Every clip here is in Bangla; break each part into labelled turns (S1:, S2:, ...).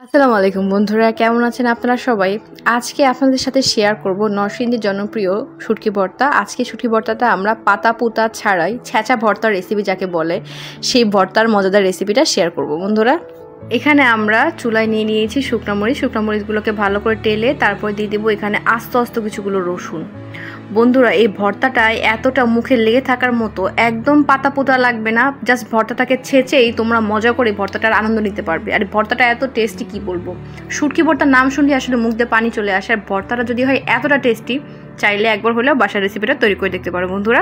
S1: আসসালামু আলাইকুম বন্ধুরা, কেমন আছেন আপনারা সবাই? আজকে আপনাদের সাথে শেয়ার করব নরসিংদীর জনপ্রিয় শুটকি ভর্তা। আজকে শুটকি ভর্তাটা আমরা পাতা পুতা ছাড়াই ছেঁচা ভর্তার রেসিপি যাকে বলে সেই ভর্তার মজাদার রেসিপিটা শেয়ার করব বন্ধুরা। এখানে আমরা চুলায় নিয়ে নিয়েছি শুকনো মরিচগুলোকে ভালো করে টেলে তারপর দিয়ে দেবো এখানে আস্ত আস্ত কিছুগুলো রসুন। বন্ধুরা, এই ভর্তাটায় এতটা মুখে লেগে থাকার মতো, একদম পাতা পোতা লাগবে না, জাস্ট ভর্তাটাকে ছেঁচেই তোমরা মজা করে ভর্তাটার আনন্দ নিতে পারবে। আর ভর্তাটা এত টেস্টি কি বলবো, শুটকি ভর্তার নাম শুনলে আসলে মুখ দিয়ে পানি চলে আসে। আর ভর্তাটা যদি হয় এতটা টেস্টি, চাইলে একবার হলেও বাসার রেসিপিটা তৈরি করে দেখতে পারো বন্ধুরা।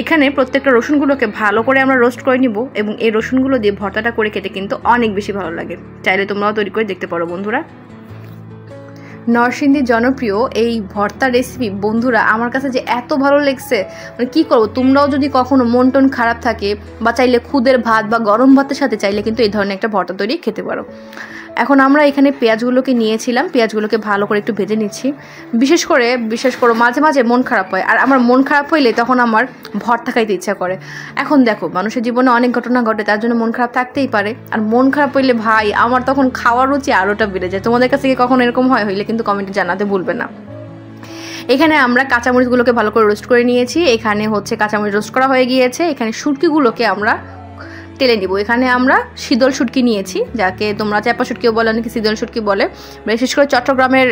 S1: এখানে প্রত্যেকটা রসুনগুলোকে ভালো করে আমরা রোস্ট করে নিব এবং এই রসুনগুলো দিয়ে ভর্তাটা করে খেতে কিন্তু অনেক বেশি ভালো লাগে। চাইলে তোমরাও তৈরি করে দেখতে পারো বন্ধুরা। নরসিংদীর জনপ্রিয় এই ভর্তার রেসিপি বন্ধুরা আমার কাছে যে এত ভালো লেগেছে, মানে কী করবো, তোমরাও যদি কখনো মন টন খারাপ থাকে বা চাইলে খুদের ভাত বা গরম ভাতের সাথে চাইলে কিন্তু এই ধরনের একটা ভর্তা তৈরি খেতে পারো। এখন আমরা এখানে পেঁয়াজগুলোকে নিয়েছিলাম, পেঁয়াজগুলোকে ভালো করে একটু ভেজে নিচ্ছি। বিশেষ করে মাঝে মাঝে মন খারাপ হয়, আর আমার মন খারাপ হইলে তখন আমার ভর্তা খাইতে ইচ্ছা করে। এখন দেখো, মানুষের জীবনে অনেক ঘটনা ঘটে, তার জন্য মন খারাপ থাকতেই পারে। আর মন খারাপ হইলে ভাই আমার তখন খাওয়ার রুচি আরোটা বেড়ে যায়। তোমাদের কাছে কি কখনো এরকম হইলে কিন্তু কমেন্টে জানাতে ভুলবে না। এখানে আমরা কাঁচামরিচগুলোকে ভালো করে রোস্ট করে নিয়েছি। এখানে কাঁচামরিচ রোস্ট করা হয়ে গিয়েছে। এখানে শুটকিগুলোকে আমরা তেলে নিব। এখানে আমরা শীতল শুটকি নিয়েছি, যাকে তোমরা চাপা শুটকিও বলে, অনেকে শীতল শুটকি বলে। বিশেষ করে চট্টগ্রামের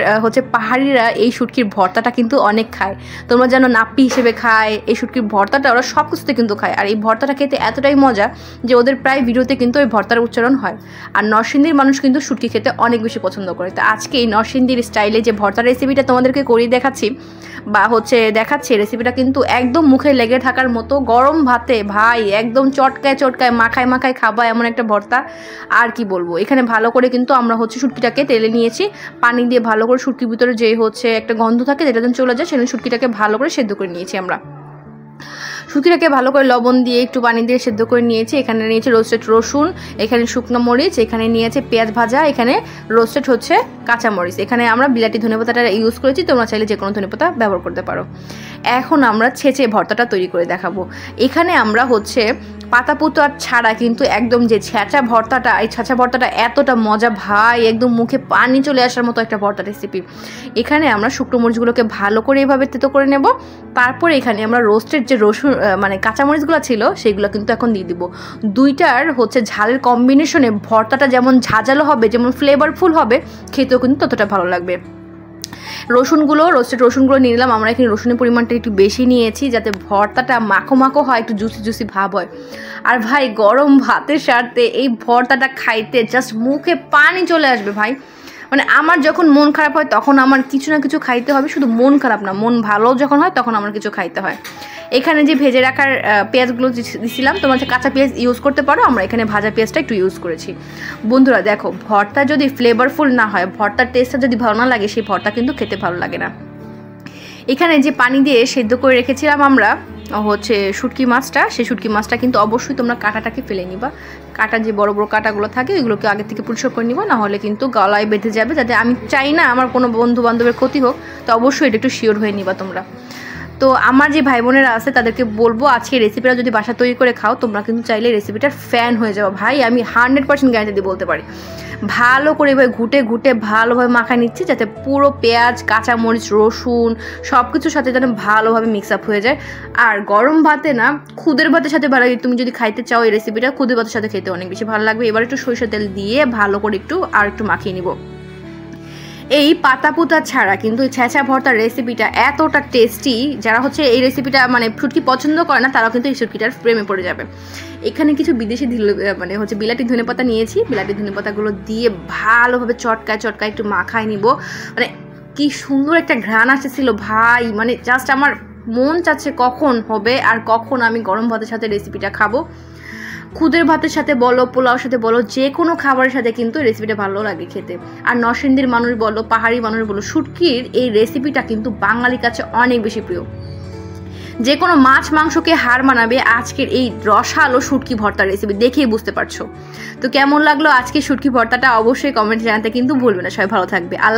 S1: পাহাড়িরা এই শুটকির ভর্তাটা কিন্তু অনেক খায়। তোমরা যেন নাপ্পি হিসেবে খায়, এই শুটকির ভর্তাটা ওরা সব কিছুতে কিন্তু খায়। আর এই ভর্তাটা খেতে এতটাই মজা যে ওদের প্রায় ভিডিওতে কিন্তু ওই ভর্তার উচ্চারণ হয়। আর নরসিংদীর মানুষ কিন্তু শুটকি খেতে অনেক বেশি পছন্দ করে। তো আজকে এই নরসিংদীর স্টাইলে যে ভর্তার রেসিপিটা তোমাদেরকে করিয়ে দেখাচ্ছি রেসিপিটা কিন্তু একদম মুখে লেগে থাকার মতো। গরম ভাতে ভাই একদম চটকায় মাখায় খাবা এমন একটা ভর্তা। আর কি বলবো, এখানে ভালো করে কিন্তু আমরা শুটকিটাকে তেলে নিয়েছি। পানি দিয়ে ভালো করে শুটকির ভিতরে যে একটা গন্ধ থাকে যেটা যেন চলে যায়, সেজন্য শুটকিটাকে ভালো করে সেদ্ধ করে নিয়েছি আমরা। শুটকিটাকে ভালো করে লবণ দিয়ে একটু পানি দিয়ে সেদ্ধ করে নিয়েছি। এখানে নিয়েছি রোস্টেড রসুন, এখানে শুকনো মরিচ, এখানে নিয়েছে পেঁয়াজ ভাজা, এখানে রোস্টেড কাঁচা মরিচ। এখানে আমরা বিলাতি ধনেপাতাটা ইউজ করেছি, তোমরা চাইলে যে কোনো ধনেপাতা ব্যবহার করতে পারো। এখন আমরা ছেঁচে ভর্তাটা তৈরি করে দেখাবো। এখানে আমরা পাতা পুতো ছাড়া কিন্তু একদম যে ছেঁচা ভর্তাটা, এই ছেঁচা ভর্তাটা এতটা মজা ভাই, একদম মুখে পানি চলে আসার মতো একটা ভর্তা রেসিপি। এখানে আমরা শুকনো মরিচগুলোকে ভালো করে এভাবে তেতো করে নেব। তারপরে এখানে আমরা রোস্টেড যে রসুন কাঁচামরিচগুলো ছিল সেগুলো কিন্তু এখন দিয়ে দিব। দুইটার ঝালের কম্বিনেশনে ভর্তাটা যেমন ঝাঁঝালো হবে, যেমন ফ্লেভারফুল হবে, খেতেও কিন্তু ততটা ভালো লাগবে। রোস্টেড রসুনগুলো নিয়ে নিলাম। আমরা এখানে রসুনের পরিমাণটা একটু বেশি নিয়েছি যাতে ভর্তাটা মাখো হয়, একটু জুসি ভাব হয়। আর ভাই গরম ভাতের সাথে এই ভর্তাটা খাইতে জাস্ট মুখে পানি চলে আসবে ভাই। মানে আমার যখন মন খারাপ হয় তখন আমার কিছু না কিছু খাইতে হবে, শুধু মন খারাপ না, মন ভালো যখন হয় তখন আমার কিছু খাইতে হয়। এখানে যে ভেজে রাখার পেঁয়াজগুলো দিছিলাম, তোমরা কাঁচা পেঁয়াজ ইউজ করতে পারো, আমরা এখানে ভাজা পেঁয়াজটা একটু ইউজ করেছি। বন্ধুরা দেখো, ভর্তা যদি ফ্লেভারফুল না হয়, ভর্তার টেস্টটা যদি ভালো না লাগে, সেই ভর্তা কিন্তু খেতে ভালো লাগে না। এখানে যে পানি দিয়ে সেদ্ধ করে রেখেছিলাম আমরা শুটকি মাছটা, সেই শুটকি মাছটা কিন্তু অবশ্যই তোমরা কাঁটাটাকে ফেলে নিবা। কাঁটা যে বড় বড় কাঁটাগুলো থাকে ওইগুলোকে আগে থেকে পরিষ্কার করে নিবা, না হলে কিন্তু গলায় বেঁধে যাবে। যাতে আমি চাই না আমার কোনো বন্ধু বান্ধবের ক্ষতি হোক, তো অবশ্যই এটা একটু শিওর হয়ে নিবা তোমরা। তো আমার যে ভাই বোনেরা আছে তাদেরকে বলবো, আজকে রেসিপিটা যদি বাসা তৈরি করে খাও, তোমরা কিন্তু চাইলে রেসিপিটার ফ্যান হয়ে যাবো ভাই। আমি 100% গ্যারান্টি দিয়ে বলতে পারি। ভালো করে এভাবে ঘুটে ভালোভাবে মাখায় নিচ্ছি যাতে পুরো পেঁয়াজ, কাঁচামরিচ, রসুন সব কিছুর সাথে যেন ভালোভাবে মিক্স আপ হয়ে যায়। আর গরম ভাতে না, খুদের ভাতের সাথে ভালো, তুমি যদি খাইতে চাও এই রেসিপিটা, খুদের ভাতের সাথে খেতে অনেক বেশি ভালো লাগবে। এবার একটু সরিষার তেল দিয়ে ভালো করে একটু মাখিয়ে নিব। এই পাতা পুতা ছাড়া কিন্তু ছেঁচা ভর্তার রেসিপিটা এতটা টেস্টি, যারা এই রেসিপিটা শুটকি পছন্দ করে না তারাও কিন্তু এই শুটকিটার প্রেমে পড়ে যাবে। এখানে কিছু বিদেশি বিলাতি ধনেপাতা নিয়েছি। বিলাতি ধনেপাতাগুলো দিয়ে ভালোভাবে চটকায় একটু মাখায় নিব। কি সুন্দর একটা ঘ্রাণ আসতেছিল ভাই, জাস্ট আমার মন চাচ্ছে কখন হবে আর কখন আমি গরম ভাতের সাথে রেসিপিটা খাবো। খুদের ভাতের সাথে বলো, পোলাওর সাথে বলো, যে কোনো খাবারের সাথে কিন্তু রেসিপিটা ভালো লাগে খেতে। আর নরসিংদীর মানুষ বলো, পাহাড়ি মানুষ বলো, শুটকির এই রেসিপিটা কিন্তু বাঙালির কাছে অনেক বেশি প্রিয়। যে কোনো মাছ মাংসকে হার মানাবে আজকের এই রসালো শুটকি ভর্তার রেসিপি, দেখেই বুঝতে পারছো। তো কেমন লাগলো আজকে শুটকি ভর্তাটা অবশ্যই কমেন্টে জানাতে কিন্তু ভুলবে না। সবাই ভালো থাকবে। আল্লাহ।